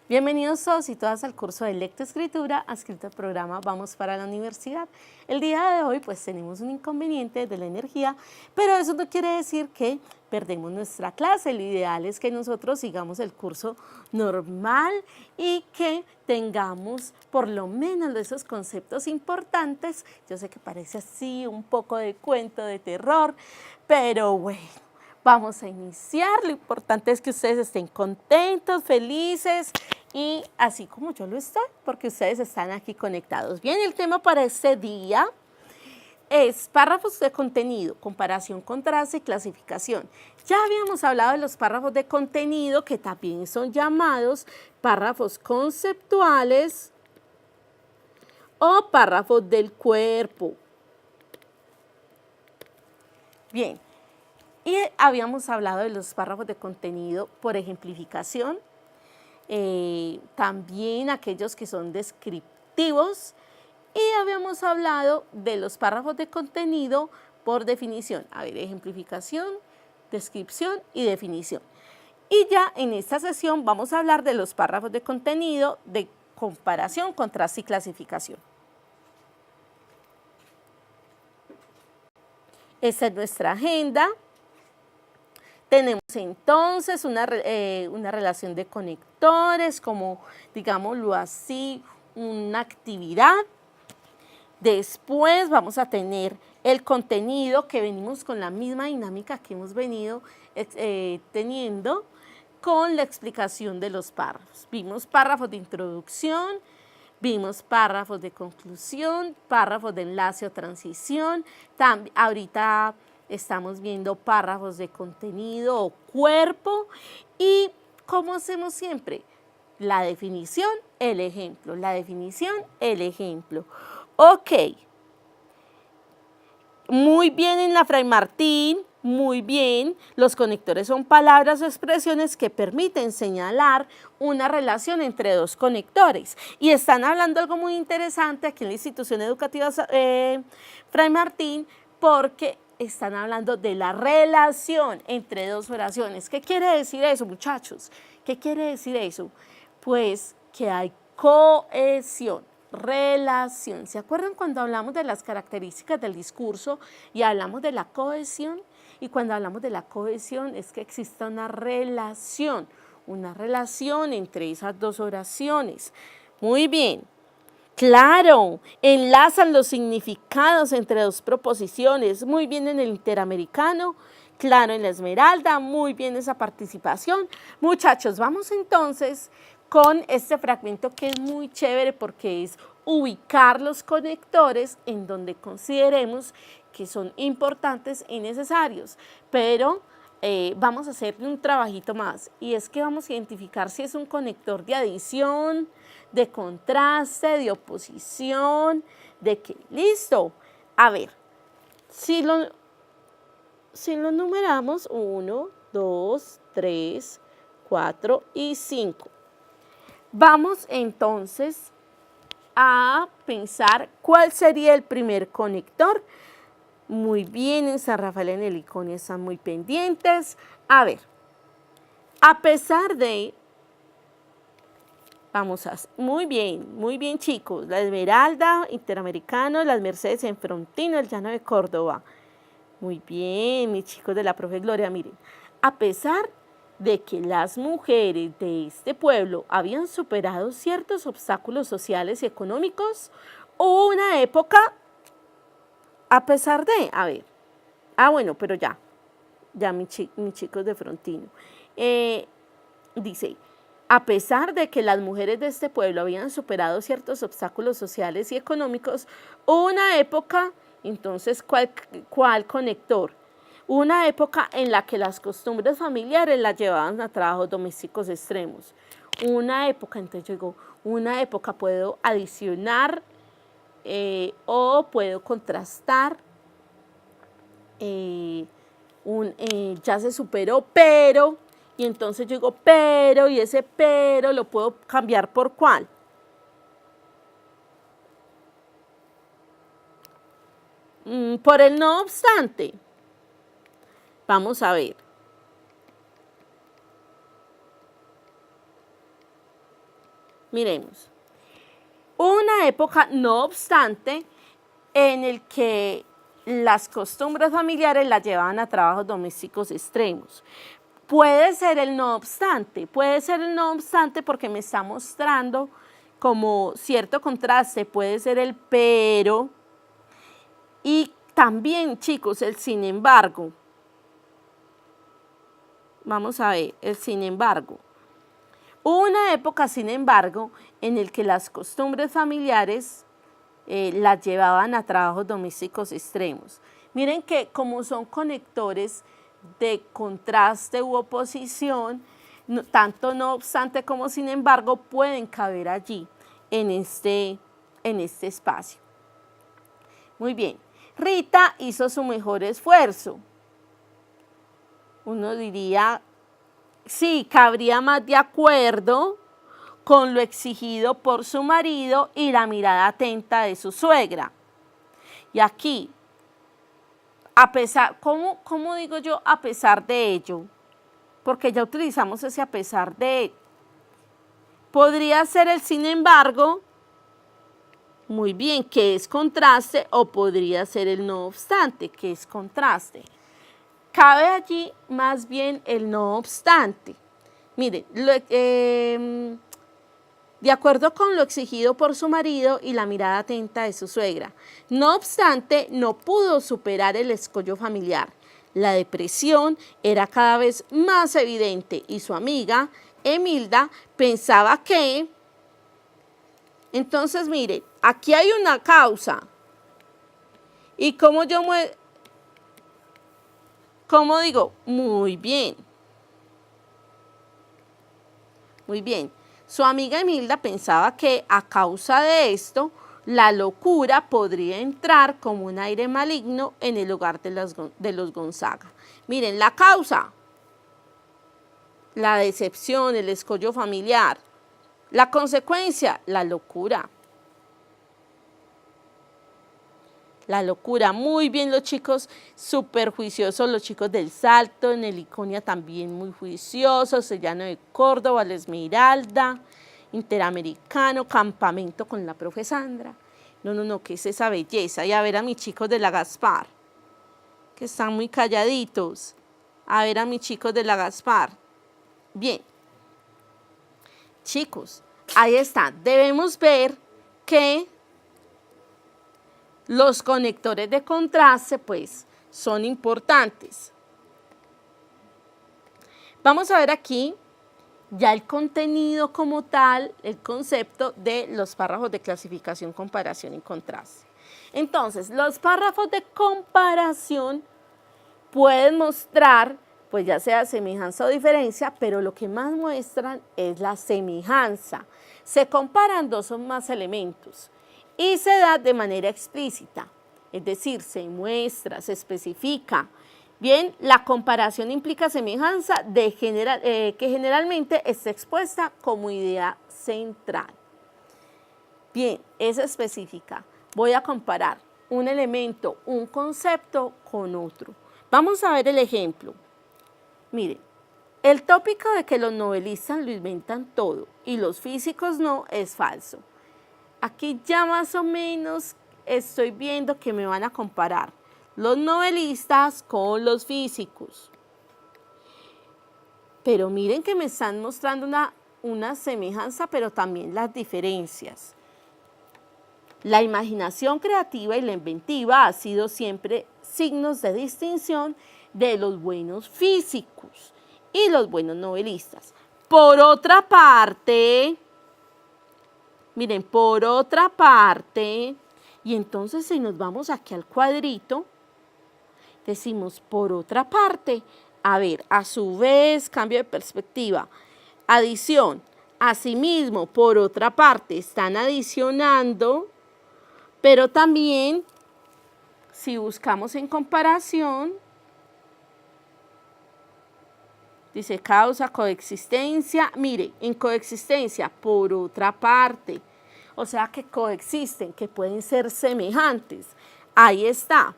Bienvenidos todos y todas al curso de lectoescritura adscrito al programa Vamos para la Universidad. El día de hoy pues tenemos un inconveniente de la energía, pero eso no quiere decir que perdemos nuestra clase. Lo ideal es que nosotros sigamos el curso normal y que tengamos por lo menos esos conceptos importantes. Yo sé que parece así un poco de cuento de terror, pero bueno. Vamos a iniciar, lo importante es que ustedes estén contentos, felices y así como yo lo estoy, porque ustedes están aquí conectados. Bien, el tema para este día es párrafos de contenido, comparación, contraste y clasificación. Ya habíamos hablado de los párrafos de contenido que también son llamados párrafos conceptuales o párrafos del cuerpo. Bien. Y habíamos hablado de los párrafos de contenido por ejemplificación, también aquellos que son descriptivos, y habíamos hablado de los párrafos de contenido por definición. A ver, ejemplificación, descripción y definición. Y ya en esta sesión vamos a hablar de los párrafos de contenido de comparación, contraste y clasificación. Esta es nuestra agenda. Tenemos entonces una relación de conectores, como digámoslo así, una actividad. Después vamos a tener el contenido, que venimos con la misma dinámica que hemos venido teniendo con la explicación de los párrafos. Vimos párrafos de introducción, vimos párrafos de conclusión, párrafos de enlace o transición. Ahorita estamos viendo párrafos de contenido o cuerpo. Y como hacemos siempre, la definición, el ejemplo, la definición, el ejemplo. Ok, muy bien en la Fray Martín, muy bien. Los conectores son palabras o expresiones que permiten señalar una relación entre dos conectores. Y están hablando algo muy interesante aquí en la institución educativa Fray Martín, porque están hablando de la relación entre dos oraciones. ¿Qué quiere decir eso, muchachos? ¿Qué quiere decir eso? Pues que hay cohesión, relación. ¿Se acuerdan cuando hablamos de las características del discurso y hablamos de la cohesión? Y cuando hablamos de la cohesión es que exista una relación entre esas dos oraciones. Muy bien. Claro, enlazan los significados entre dos proposiciones, muy bien en el interamericano, claro en la Esmeralda, muy bien esa participación. Muchachos, vamos entonces con este fragmento que es muy chévere porque es ubicar los conectores en donde consideremos que son importantes y necesarios, pero vamos a hacer un trabajito más y es que vamos a identificar si es un conector de adición, de contraste, de oposición, de qué. Listo. A ver, si lo numeramos 1, 2, 3, 4 y 5. Vamos entonces a pensar cuál sería el primer conector. Muy bien, en San Rafael en el Iconio están muy pendientes. A ver, a pesar de, muy bien chicos, la Esmeralda, Interamericano, las Mercedes en Frontino, el Llano de Córdoba. Muy bien, mis chicos de la profe Gloria, miren, a pesar de que las mujeres de este pueblo habían superado ciertos obstáculos sociales y económicos, hubo una época, a pesar de, a ver, bueno, pero ya mis chicos de Frontino, dice, a pesar de que las mujeres de este pueblo habían superado ciertos obstáculos sociales y económicos, hubo una época, entonces, ¿cuál conector? Una época en la que las costumbres familiares las llevaban a trabajos domésticos extremos. Una época, entonces yo digo, una época puedo adicionar o puedo contrastar, ya se superó, pero, y entonces yo digo, pero, y ese pero lo puedo cambiar por ¿cuál? Por el no obstante. Vamos a ver. Miremos. Una época, no obstante, en el que las costumbres familiares las llevaban a trabajos domésticos extremos. Puede ser el no obstante porque me está mostrando como cierto contraste, puede ser el pero y también, chicos, el sin embargo. Vamos a ver, el sin embargo. Hubo una época, sin embargo, en el que las costumbres familiares las llevaban a trabajos domésticos extremos. Miren que como son conectores de contraste u oposición, tanto no obstante como sin embargo, pueden caber allí en este espacio. Muy bien, Rita hizo su mejor esfuerzo. Uno diría, sí, cabría más de acuerdo con lo exigido por su marido y la mirada atenta de su suegra. Y aquí, a pesar, ¿cómo digo yo a pesar de ello? Porque ya utilizamos ese a pesar de. Podría ser el sin embargo, muy bien, que es contraste, o podría ser el no obstante, que es contraste. Cabe allí más bien el no obstante. Miren, de acuerdo con lo exigido por su marido y la mirada atenta de su suegra. No obstante, no pudo superar el escollo familiar. La depresión era cada vez más evidente y su amiga, Emilda, pensaba que. Entonces, miren, aquí hay una causa. ¿Y cómo digo? Muy bien. Muy bien. Su amiga Emilda pensaba que a causa de esto, la locura podría entrar como un aire maligno en el hogar de los Gonzaga. Miren, la causa, la decepción, el escollo familiar. La consecuencia, la locura. La locura, muy bien los chicos, súper juiciosos, los chicos del Salto, en el Iconia también muy juiciosos, Sellano de Córdoba, la Esmeralda, Interamericano, Campamento con la profe Sandra. No, ¿qué es esa belleza? Y a ver a mis chicos de la Gaspar, que están muy calladitos. A ver a mis chicos de la Gaspar. Bien. Chicos, ahí está. Debemos ver que los conectores de contraste, pues, son importantes. Vamos a ver aquí ya el contenido como tal, el concepto de los párrafos de clasificación, comparación y contraste. Entonces, los párrafos de comparación pueden mostrar, pues ya sea semejanza o diferencia, pero lo que más muestran es la semejanza. Se comparan dos o más elementos y se da de manera explícita, es decir, se muestra, se especifica. Bien, la comparación implica semejanza que generalmente está expuesta como idea central. Bien, es específica. Voy a comparar un elemento, un concepto con otro. Vamos a ver el ejemplo. Miren, el tópico de que los novelistas lo inventan todo y los físicos no es falso. Aquí ya más o menos estoy viendo que me van a comparar los novelistas con los físicos. Pero miren que me están mostrando una semejanza, pero también las diferencias. La imaginación creativa y la inventiva han sido siempre signos de distinción de los buenos físicos y los buenos novelistas. Por otra parte, miren, por otra parte, y entonces si nos vamos aquí al cuadrito, decimos por otra parte, a ver, a su vez, cambio de perspectiva, adición, asimismo, por otra parte, están adicionando, pero también, si buscamos en comparación, dice causa, coexistencia, mire, en coexistencia, por otra parte, o sea que coexisten, que pueden ser semejantes, ahí está.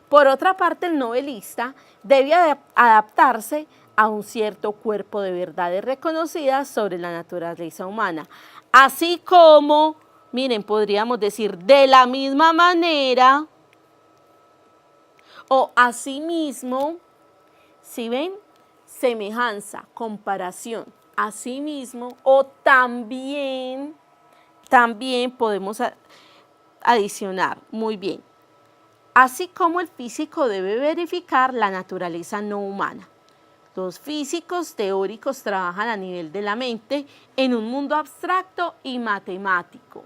Por otra parte, el novelista debe adaptarse a un cierto cuerpo de verdades reconocidas sobre la naturaleza humana. Así como, miren, podríamos decir de la misma manera o asimismo, ¿sí ven? Semejanza, comparación, asimismo o también podemos adicionar, muy bien. Así como el físico debe verificar la naturaleza no humana. Los físicos teóricos trabajan a nivel de la mente en un mundo abstracto y matemático.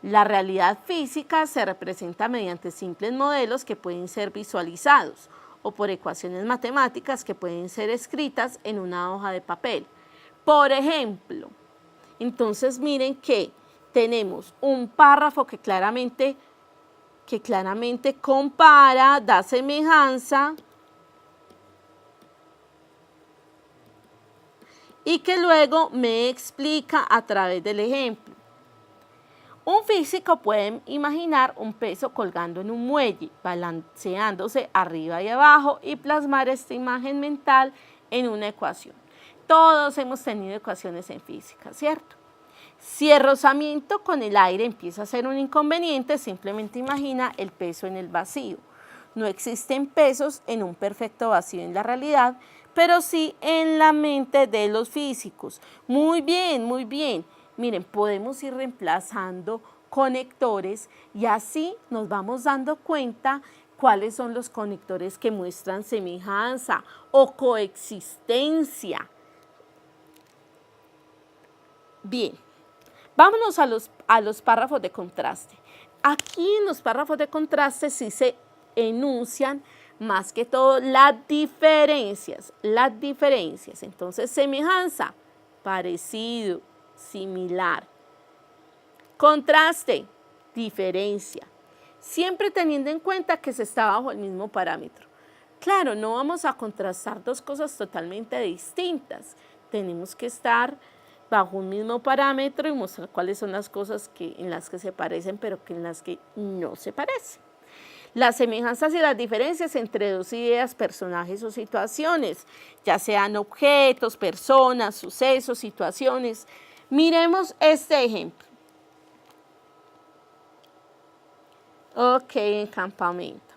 La realidad física se representa mediante simples modelos que pueden ser visualizados o por ecuaciones matemáticas que pueden ser escritas en una hoja de papel. Por ejemplo, entonces miren que tenemos un párrafo que claramente compara, da semejanza y que luego me explica a través del ejemplo. Un físico puede imaginar un peso colgando en un muelle, balanceándose arriba y abajo y plasmar esta imagen mental en una ecuación. Todos hemos tenido ecuaciones en física, ¿cierto? Si el rozamiento con el aire empieza a ser un inconveniente, simplemente imagina el peso en el vacío. No existen pesos en un perfecto vacío en la realidad, pero sí en la mente de los físicos. Muy bien, muy bien. Miren, podemos ir reemplazando conectores y así nos vamos dando cuenta cuáles son los conectores que muestran semejanza o coexistencia. Bien, vámonos a los párrafos de contraste. Aquí en los párrafos de contraste sí se enuncian más que todo las diferencias. Entonces, semejanza, parecido, similar. Contraste, diferencia. Siempre teniendo en cuenta que se está bajo el mismo parámetro. Claro, no vamos a contrastar dos cosas totalmente distintas. Tenemos que estar bajo un mismo parámetro y mostrar cuáles son las cosas en las que se parecen, pero que en las que no se parecen. Las semejanzas y las diferencias entre dos ideas, personajes o situaciones, ya sean objetos, personas, sucesos, situaciones. Miremos este ejemplo. Ok, campamento.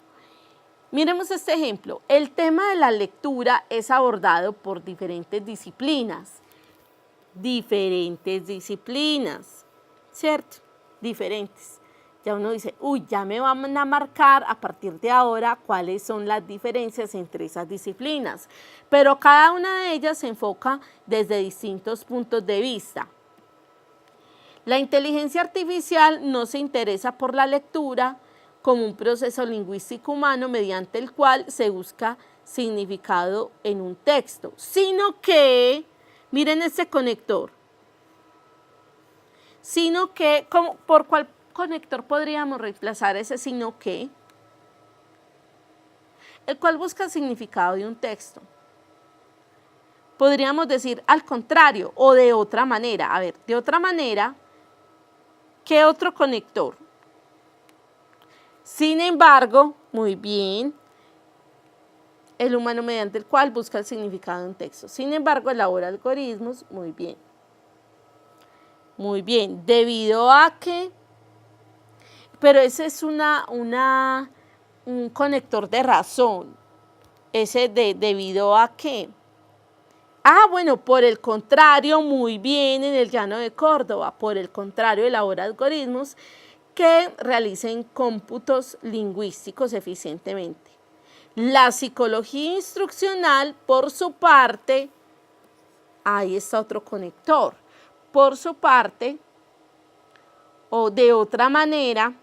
Miremos este ejemplo. El tema de la lectura es abordado por diferentes disciplinas, ¿cierto? Diferentes. Ya uno dice, uy, ya me van a marcar a partir de ahora cuáles son las diferencias entre esas disciplinas. Pero cada una de ellas se enfoca desde distintos puntos de vista. La inteligencia artificial no se interesa por la lectura como un proceso lingüístico humano mediante el cual se busca significado en un texto, sino que, miren este conector, ¿por cuál conector podríamos reemplazar ese sino que? El cual busca el significado de un texto. Podríamos decir al contrario o de otra manera. A ver, de otra manera, ¿qué otro conector? Sin embargo, muy bien, el humano mediante el cual busca el significado de un texto. Sin embargo, elabora algoritmos, muy bien. Muy bien, debido a que, pero ese es un conector de razón. Ese debido a que. Ah, bueno, por el contrario, muy bien, en el Llano de Córdoba, por el contrario, elabora algoritmos que realicen cómputos lingüísticos eficientemente. La psicología instruccional, por su parte, ahí está otro conector, por su parte, o de otra manera,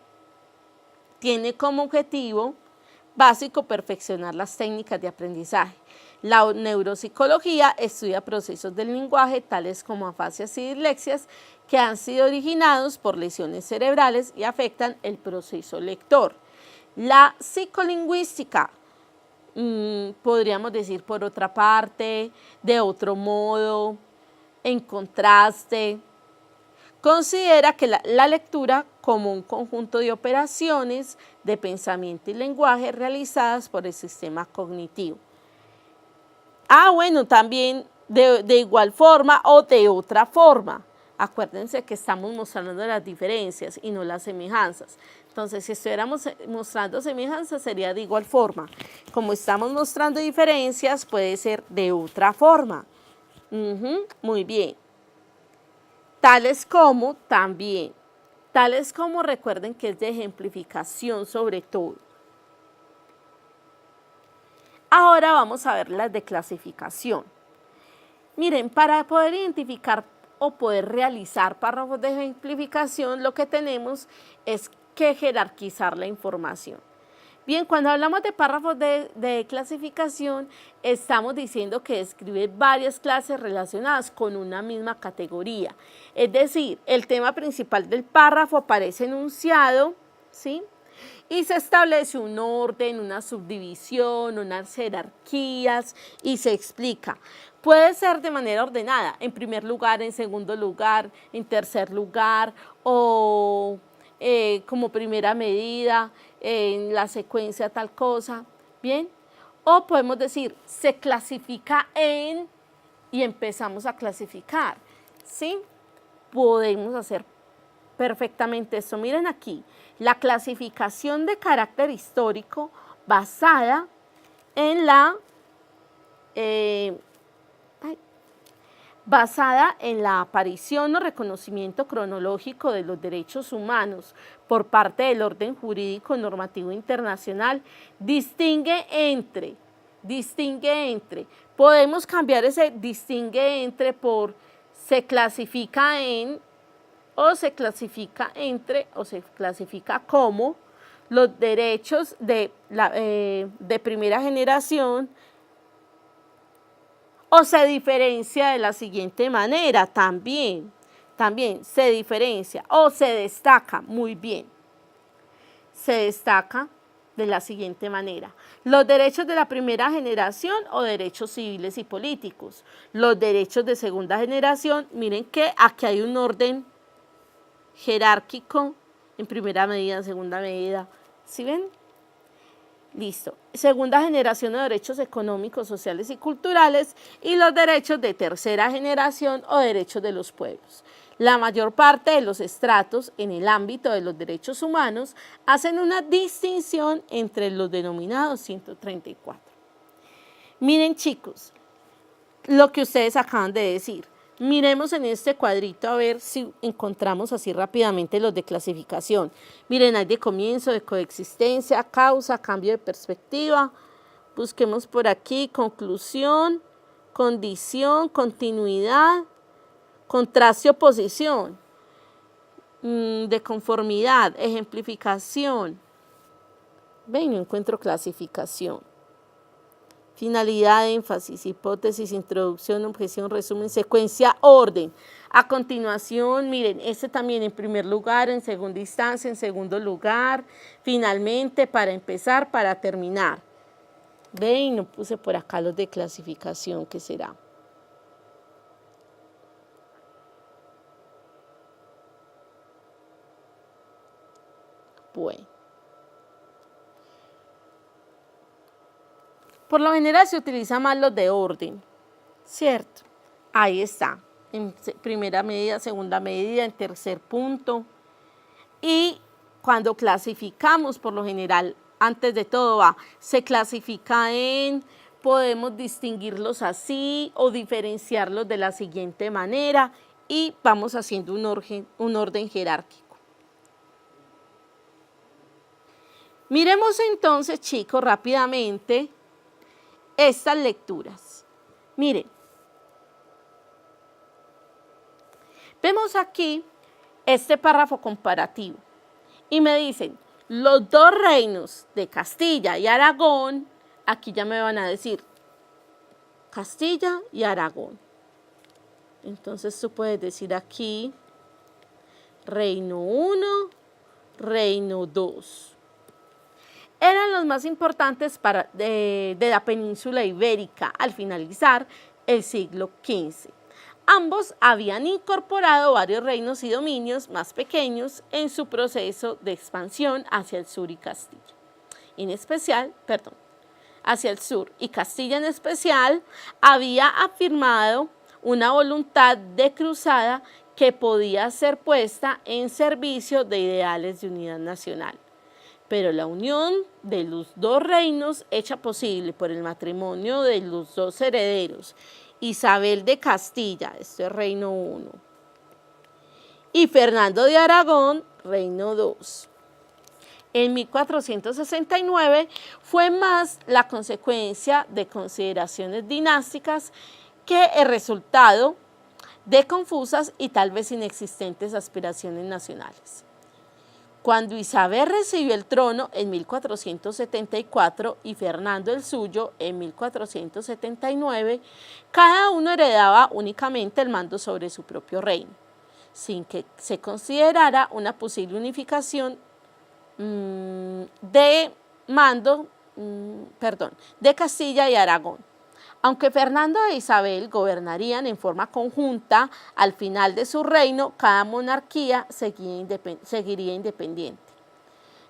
tiene como objetivo básico perfeccionar las técnicas de aprendizaje. La neuropsicología estudia procesos del lenguaje, tales como afasias y dislexias, que han sido originados por lesiones cerebrales y afectan el proceso lector. La psicolingüística, podríamos decir por otra parte, de otro modo, en contraste, Considera que la lectura como un conjunto de operaciones de pensamiento y lenguaje realizadas por el sistema cognitivo. Bueno, también de igual forma o de otra forma. Acuérdense que estamos mostrando las diferencias y no las semejanzas. Entonces, si estuviéramos mostrando semejanzas, sería de igual forma. Como estamos mostrando diferencias, puede ser de otra forma. Muy bien. Tales como también. Tales como, recuerden que es de ejemplificación sobre todo. Ahora vamos a ver las de clasificación. Miren, para poder identificar o poder realizar párrafos de ejemplificación, lo que tenemos es que jerarquizar la información. Bien, cuando hablamos de párrafos de clasificación, estamos diciendo que describe varias clases relacionadas con una misma categoría. Es decir, el tema principal del párrafo aparece enunciado, ¿sí? Y se establece un orden, una subdivisión, unas jerarquías y se explica. Puede ser de manera ordenada, en primer lugar, en segundo lugar, en tercer lugar o como primera medida, en la secuencia tal cosa, ¿bien? O podemos decir, se clasifica en y empezamos a clasificar, ¿sí? Podemos hacer perfectamente esto. Miren aquí, la clasificación de carácter histórico basada en la aparición o reconocimiento cronológico de los derechos humanos por parte del orden jurídico normativo internacional, distingue entre, podemos cambiar ese distingue entre por se clasifica en, o se clasifica entre, o se clasifica como los derechos de primera generación, o se diferencia de la siguiente manera, también se diferencia o se destaca, muy bien, se destaca de la siguiente manera. Los derechos de la primera generación o derechos civiles y políticos. Los derechos de segunda generación, miren que aquí hay un orden jerárquico, en primera medida, en segunda medida, ¿sí ven? Listo. Segunda generación de derechos económicos, sociales y culturales y los derechos de tercera generación o derechos de los pueblos. La mayor parte de los estratos en el ámbito de los derechos humanos hacen una distinción entre los denominados 134. Miren, chicos, lo que ustedes acaban de decir. Miremos en este cuadrito a ver si encontramos así rápidamente los de clasificación. Miren, hay de comienzo, de coexistencia, causa, cambio de perspectiva. Busquemos por aquí, conclusión, condición, continuidad, contraste, oposición, de conformidad, ejemplificación. Ven, no encuentro clasificación. Finalidad, énfasis, hipótesis, introducción, objeción, resumen, secuencia, orden. A continuación, miren, este también en primer lugar, en segunda instancia, en segundo lugar, finalmente, para empezar, para terminar. Ven, no puse por acá los de clasificación, ¿qué será? Bueno. Por lo general se utiliza más los de orden, ¿cierto? Ahí está, en primera medida, segunda medida, en tercer punto. Y cuando clasificamos, por lo general, antes de todo se clasifica en, podemos distinguirlos así o diferenciarlos de la siguiente manera y vamos haciendo un orden jerárquico. Miremos entonces, chicos, rápidamente estas lecturas. Miren, vemos aquí este párrafo comparativo y me dicen, los dos reinos de Castilla y Aragón, aquí ya me van a decir Castilla y Aragón. Entonces tú puedes decir aquí Reino 1, Reino 2. Eran los más importantes de la península ibérica al finalizar el siglo XV. Ambos habían incorporado varios reinos y dominios más pequeños en su proceso de expansión hacia el sur y Castilla. Hacia el sur, y Castilla en especial había afirmado una voluntad de cruzada que podía ser puesta en servicio de ideales de unidad nacional. Pero la unión de los dos reinos, hecha posible por el matrimonio de los dos herederos, Isabel de Castilla, esto es Reino I, y Fernando de Aragón, Reino II, en 1469 fue más la consecuencia de consideraciones dinásticas que el resultado de confusas y tal vez inexistentes aspiraciones nacionales. Cuando Isabel recibió el trono en 1474 y Fernando el suyo en 1479, cada uno heredaba únicamente el mando sobre su propio reino, sin que se considerara una posible unificación de mando de Castilla y Aragón. Aunque Fernando e Isabel gobernarían en forma conjunta, al final de su reino, cada monarquía seguiría independiente.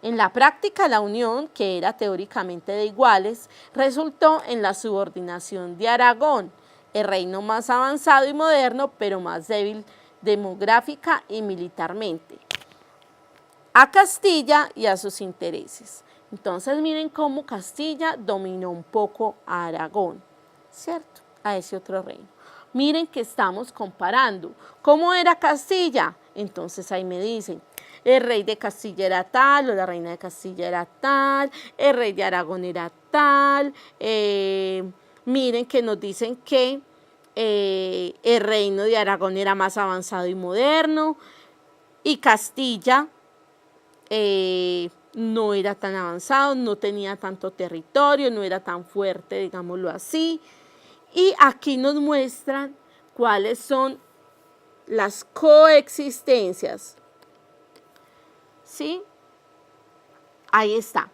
En la práctica, la unión, que era teóricamente de iguales, resultó en la subordinación de Aragón, el reino más avanzado y moderno, pero más débil demográfica y militarmente, a Castilla y a sus intereses. Entonces miren cómo Castilla dominó un poco a Aragón, ¿cierto? A ese otro reino. Miren que estamos comparando. ¿Cómo era Castilla? Entonces ahí me dicen, el rey de Castilla era tal, o la reina de Castilla era tal, el rey de Aragón era tal. Miren que nos dicen que el reino de Aragón era más avanzado y moderno, y Castilla no era tan avanzado, no tenía tanto territorio, no era tan fuerte, digámoslo así. Y aquí nos muestran cuáles son las coexistencias. ¿Sí? Ahí está.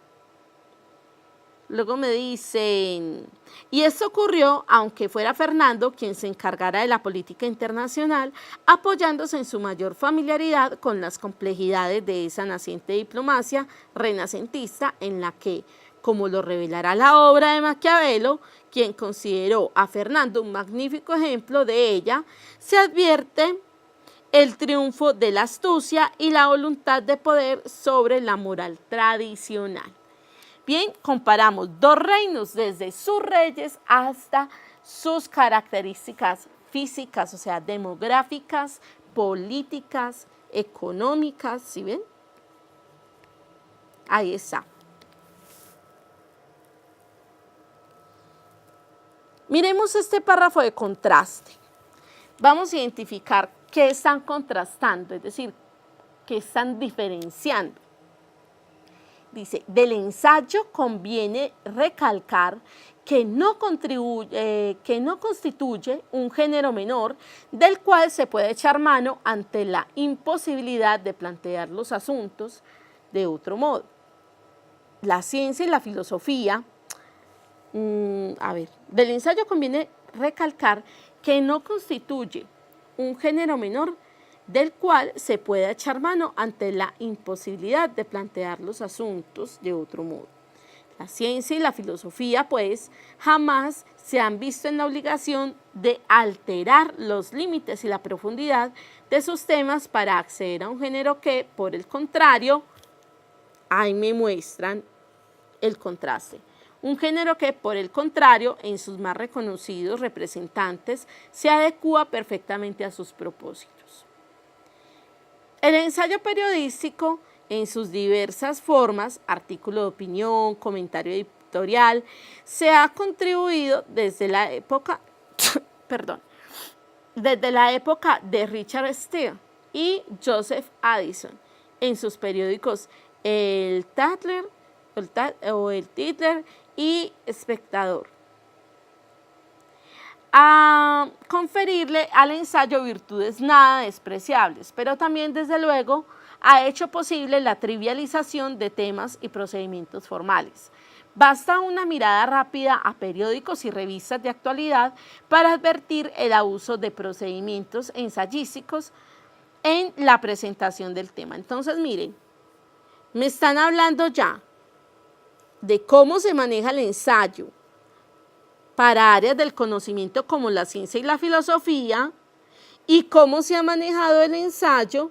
Luego me dicen, y esto ocurrió aunque fuera Fernando quien se encargara de la política internacional, apoyándose en su mayor familiaridad con las complejidades de esa naciente diplomacia renacentista en la que, como lo revelará la obra de Maquiavelo, quien consideró a Fernando un magnífico ejemplo de ella, se advierte el triunfo de la astucia y la voluntad de poder sobre la moral tradicional. Bien, comparamos dos reinos desde sus reyes hasta sus características físicas, o sea, demográficas, políticas, económicas, ¿sí ven? Ahí está. Miremos este párrafo de contraste. Vamos a identificar qué están contrastando, es decir, qué están diferenciando. Dice, del ensayo conviene recalcar que no constituye un género menor del cual se puede echar mano ante la imposibilidad de plantear los asuntos de otro modo. La ciencia y la filosofía, del ensayo conviene recalcar que no constituye un género menor del cual se pueda echar mano ante la imposibilidad de plantear los asuntos de otro modo. La ciencia y la filosofía, pues, jamás se han visto en la obligación de alterar los límites y la profundidad de sus temas para acceder a un género que, por el contrario, ahí me muestran el contraste. Un género que, por el contrario, en sus más reconocidos representantes, se adecúa perfectamente a sus propósitos. El ensayo periodístico, en sus diversas formas, artículo de opinión, comentario editorial, se ha contribuido desde la época, de Richard Steele y Joseph Addison, en sus periódicos El Titler y Espectador, a conferirle al ensayo virtudes nada despreciables, pero también, desde luego, ha hecho posible la trivialización de temas y procedimientos formales. Basta una mirada rápida a periódicos y revistas de actualidad para advertir el abuso de procedimientos ensayísticos en la presentación del tema. Entonces, miren, me están hablando ya de cómo se maneja el ensayo para áreas del conocimiento como la ciencia y la filosofía, y cómo se ha manejado el ensayo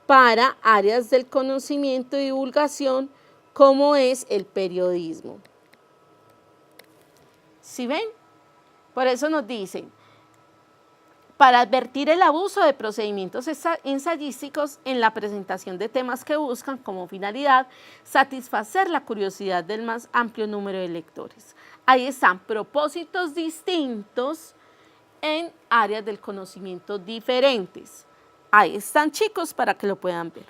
para áreas del conocimiento y divulgación como es el periodismo. ¿Sí ven? Por eso nos dicen, para advertir el abuso de procedimientos ensayísticos en la presentación de temas que buscan como finalidad satisfacer la curiosidad del más amplio número de lectores. Ahí están propósitos distintos en áreas del conocimiento diferentes. Ahí están, chicos, para que lo puedan ver.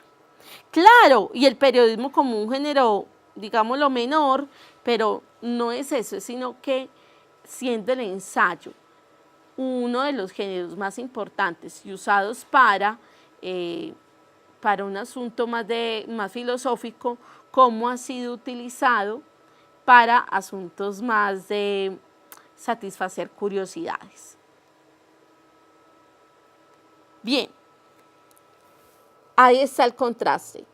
Claro, y el periodismo como un género, digámoslo, menor, pero no es eso, sino que siendo el ensayo uno de los géneros más importantes y usados para un asunto más filosófico, cómo ha sido utilizado para asuntos más de satisfacer curiosidades. Bien, ahí está el contraste.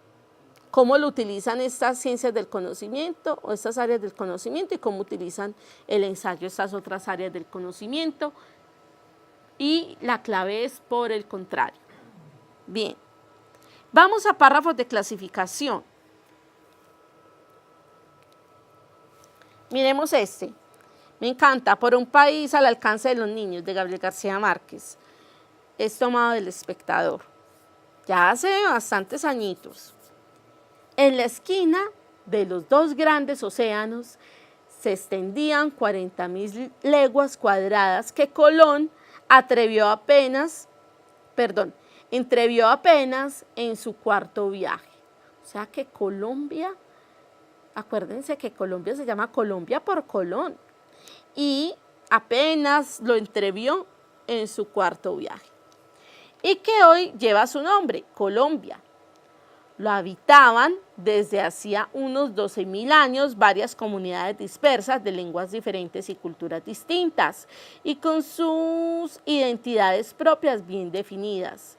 Cómo lo utilizan estas ciencias del conocimiento o estas áreas del conocimiento y cómo utilizan el ensayo estas otras áreas del conocimiento. Y la clave es por el contrario. Bien, vamos a párrafos de clasificación. Miremos este. Me encanta, Por un país al alcance de los niños, de Gabriel García Márquez. Es tomado del Espectador. Ya hace bastantes añitos. En la esquina de los dos grandes océanos se extendían 40.000 leguas cuadradas que Colón entrevió apenas en su cuarto viaje. O sea que Colombia, acuérdense que Colombia se llama Colombia por Colón, y apenas lo entrevió en su cuarto viaje. Y que hoy lleva su nombre, Colombia. Lo habitaban desde hacía unos 12.000 años varias comunidades dispersas de lenguas diferentes y culturas distintas y con sus identidades propias bien definidas.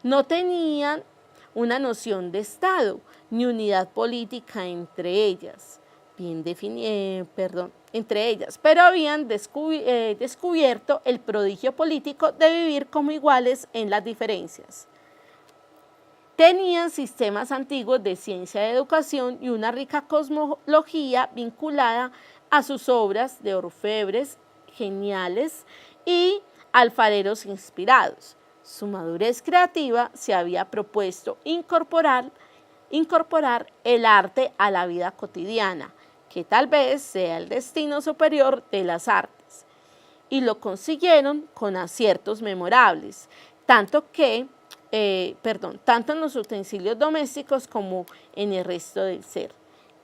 No tenían una noción de Estado ni unidad política entre ellas, pero habían descubierto el prodigio político de vivir como iguales en las diferencias. Tenían sistemas antiguos de ciencia y educación y una rica cosmología vinculada a sus obras de orfebres geniales y alfareros inspirados. Su madurez creativa se había propuesto incorporar el arte a la vida cotidiana, que tal vez sea el destino superior de las artes. Y lo consiguieron con aciertos memorables, tanto en los utensilios domésticos como en el resto del ser.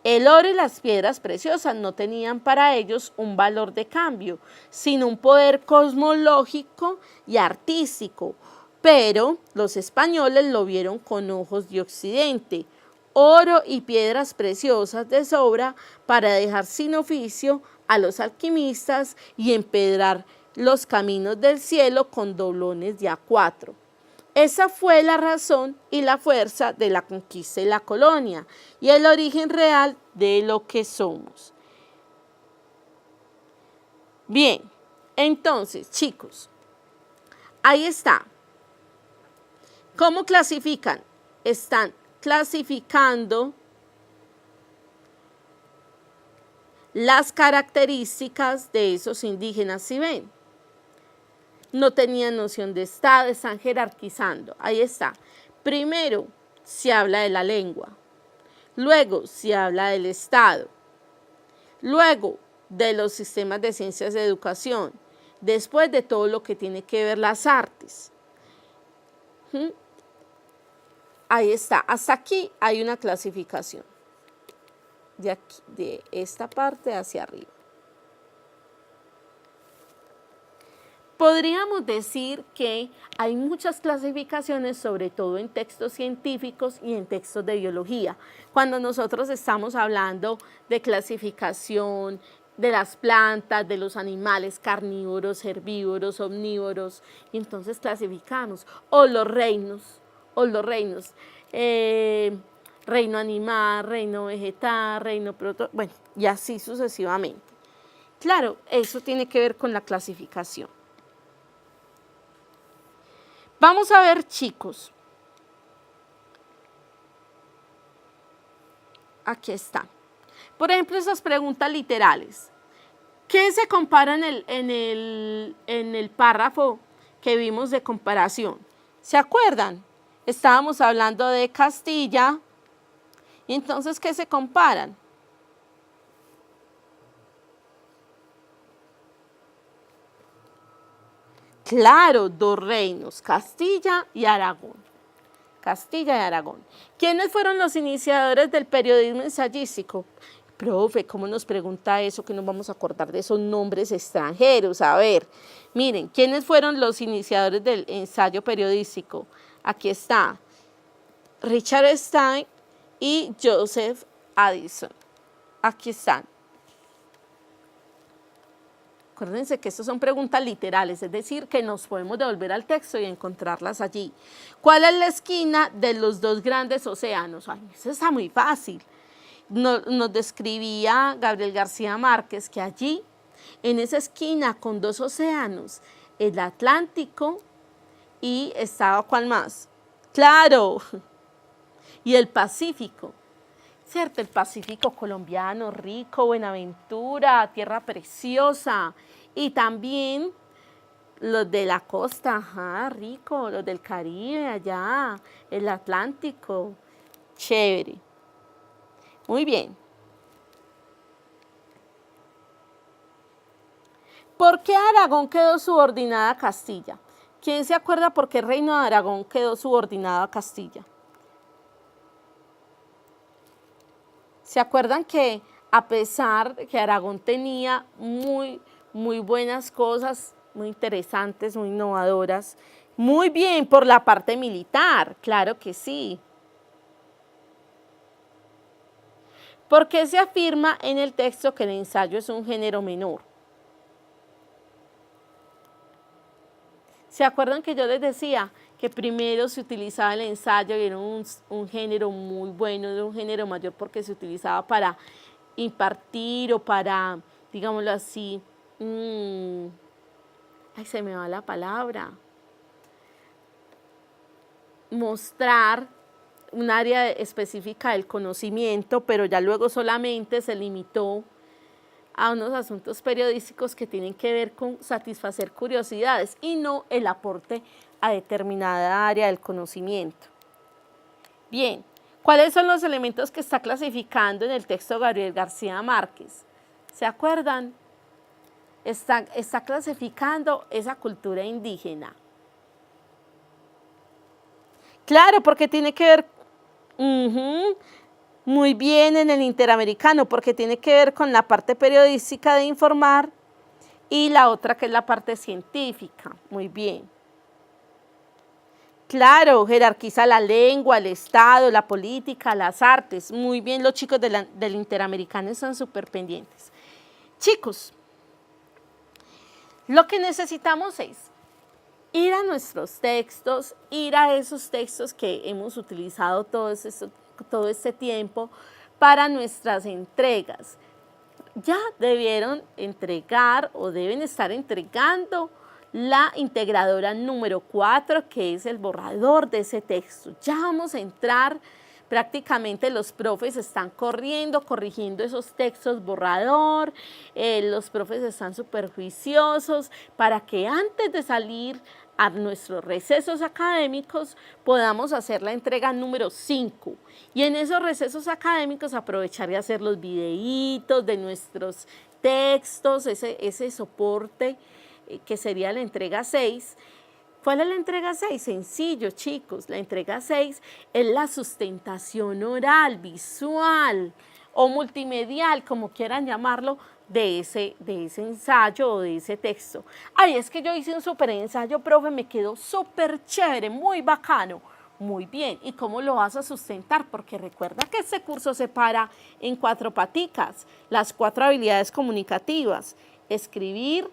El oro y las piedras preciosas no tenían para ellos un valor de cambio, sino un poder cosmológico y artístico, pero los españoles lo vieron con ojos de Occidente, oro y piedras preciosas de sobra para dejar sin oficio a los alquimistas y empedrar los caminos del cielo con doblones de A4. Esa fue la razón y la fuerza de la conquista y la colonia y el origen real de lo que somos. Bien, entonces, chicos, ahí está. ¿Cómo clasifican? Están clasificando las características de esos indígenas, ¿sí ven? No tenían noción de Estado, están jerarquizando. Ahí está. Primero se habla de la lengua, luego se habla del Estado, luego de los sistemas de ciencias de educación, después de todo lo que tiene que ver las artes. Ahí está. Hasta aquí hay una clasificación. De esta parte hacia arriba. Podríamos decir que hay muchas clasificaciones, sobre todo en textos científicos y en textos de biología. Cuando nosotros estamos hablando de clasificación de las plantas, de los animales carnívoros, herbívoros, omnívoros, y entonces clasificamos, o los reinos, reino animal, reino vegetal, reino proto, bueno, y así sucesivamente. Claro, eso tiene que ver con la clasificación. Vamos a ver, chicos. Aquí está. Por ejemplo, esas preguntas literales. ¿Qué se compara en el párrafo que vimos de comparación? ¿Se acuerdan? Estábamos hablando de Castilla. Y entonces, ¿qué se comparan? Claro, dos reinos, Castilla y Aragón. Castilla y Aragón. ¿Quiénes fueron los iniciadores del periodismo ensayístico? Profe, ¿cómo nos pregunta eso? Que nos vamos a acordar de esos nombres extranjeros. A ver, miren, ¿quiénes fueron los iniciadores del ensayo periodístico? Aquí está, Richard Stein y Joseph Addison. Aquí están. Acuérdense que estas son preguntas literales, es decir, que nos podemos devolver al texto y encontrarlas allí. ¿Cuál es la esquina de los dos grandes océanos? Ay, eso está muy fácil. Nos describía Gabriel García Márquez que allí, en esa esquina con dos océanos, el Atlántico y estaba, ¿cuál más? Claro, y el Pacífico. ¿Cierto? El Pacífico colombiano, rico, Buenaventura, tierra preciosa. Y también los de la costa, ajá, rico, los del Caribe, allá, el Atlántico, chévere. Muy bien. ¿Por qué Aragón quedó subordinada a Castilla? ¿Quién se acuerda por qué el reino de Aragón quedó subordinado a Castilla? ¿Se acuerdan que a pesar de que Aragón tenía muy buenas cosas, muy interesantes, muy innovadoras? Muy bien, por la parte militar, claro que sí. ¿Por qué se afirma en el texto que el ensayo es un género menor? ¿Se acuerdan que yo les decía que primero se utilizaba el ensayo y era un género muy bueno, era un género mayor porque se utilizaba para impartir o para, digámoslo así, ay, se me va la palabra, mostrar un área específica del conocimiento, pero ya luego solamente se limitó a unos asuntos periodísticos que tienen que ver con satisfacer curiosidades y no el aporte a determinada área del conocimiento. Bien, ¿cuáles son los elementos que está clasificando en el texto Gabriel García Márquez? ¿Se acuerdan? Está clasificando esa cultura indígena. Claro, porque tiene que ver, muy bien, en el interamericano, porque tiene que ver con la parte periodística de informar y la otra que es la parte científica. Muy bien. Claro, jerarquiza la lengua, el Estado, la política, las artes. Muy bien, los chicos del interamericano están súper pendientes. Chicos, lo que necesitamos es ir a nuestros textos, ir a esos textos que hemos utilizado todo este tiempo para nuestras entregas. Ya debieron entregar o deben estar entregando la integradora número 4, que es el borrador de ese texto. Ya vamos a entrar, prácticamente los profes están corrigiendo esos textos borrador, los profes están súper juiciosos para que antes de salir a nuestros recesos académicos podamos hacer la entrega número 5 y en esos recesos académicos aprovechar y hacer los videitos de nuestros textos, ese soporte que sería la entrega 6. ¿Cuál es la entrega 6? Sencillo, chicos, la entrega 6 es la sustentación oral, visual o multimedial, como quieran llamarlo, de ese ensayo o de ese texto. Ay, es que yo hice un súper ensayo, profe, me quedó súper chévere, muy bacano. Muy bien, ¿y cómo lo vas a sustentar? Porque recuerda que este curso se para en 4 paticas, las 4 habilidades comunicativas: escribir,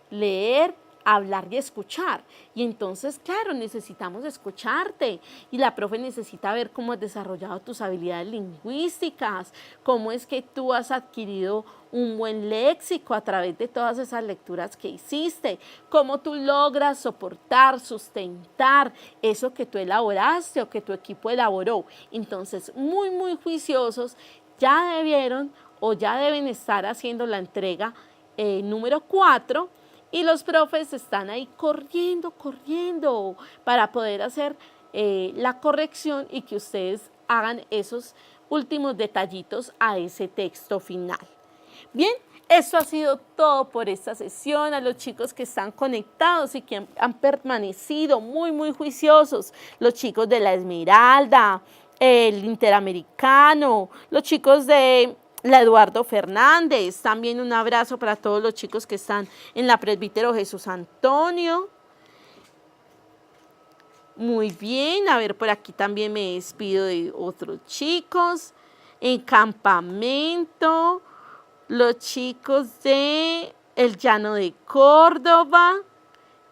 leer, hablar y escuchar. Y entonces, claro, necesitamos escucharte y la profe necesita ver cómo has desarrollado tus habilidades lingüísticas, cómo es que tú has adquirido un buen léxico a través de todas esas lecturas que hiciste, cómo tú logras soportar, sustentar eso que tú elaboraste o que tu equipo elaboró. Entonces, muy juiciosos, ya debieron o ya deben estar haciendo la entrega número 4, y los profes están ahí corriendo para poder hacer la corrección y que ustedes hagan esos últimos detallitos a ese texto final. Bien, esto ha sido todo por esta sesión. A los chicos que están conectados y que han permanecido muy juiciosos, los chicos de la Esmeralda, el Interamericano, los chicos de la Eduardo Fernández, también un abrazo para todos los chicos que están en la Presbítero Jesús Antonio. Muy bien, a ver, por aquí también me despido de otros chicos. En Campamento, los chicos de El Llano de Córdoba,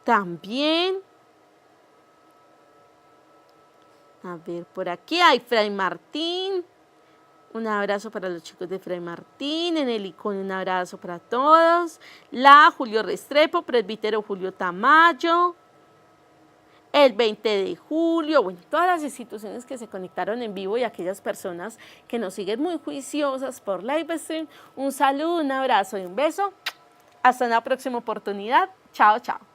también. A ver, por aquí hay Fray Martín. Un abrazo para los chicos de Fray Martín. En el icono, un abrazo para todos. La Julio Restrepo, Presbítero Julio Tamayo. El 20 de julio, bueno, todas las instituciones que se conectaron en vivo y aquellas personas que nos siguen muy juiciosas por Livestream. Un saludo, un abrazo y un beso. Hasta una próxima oportunidad. Chao, chao.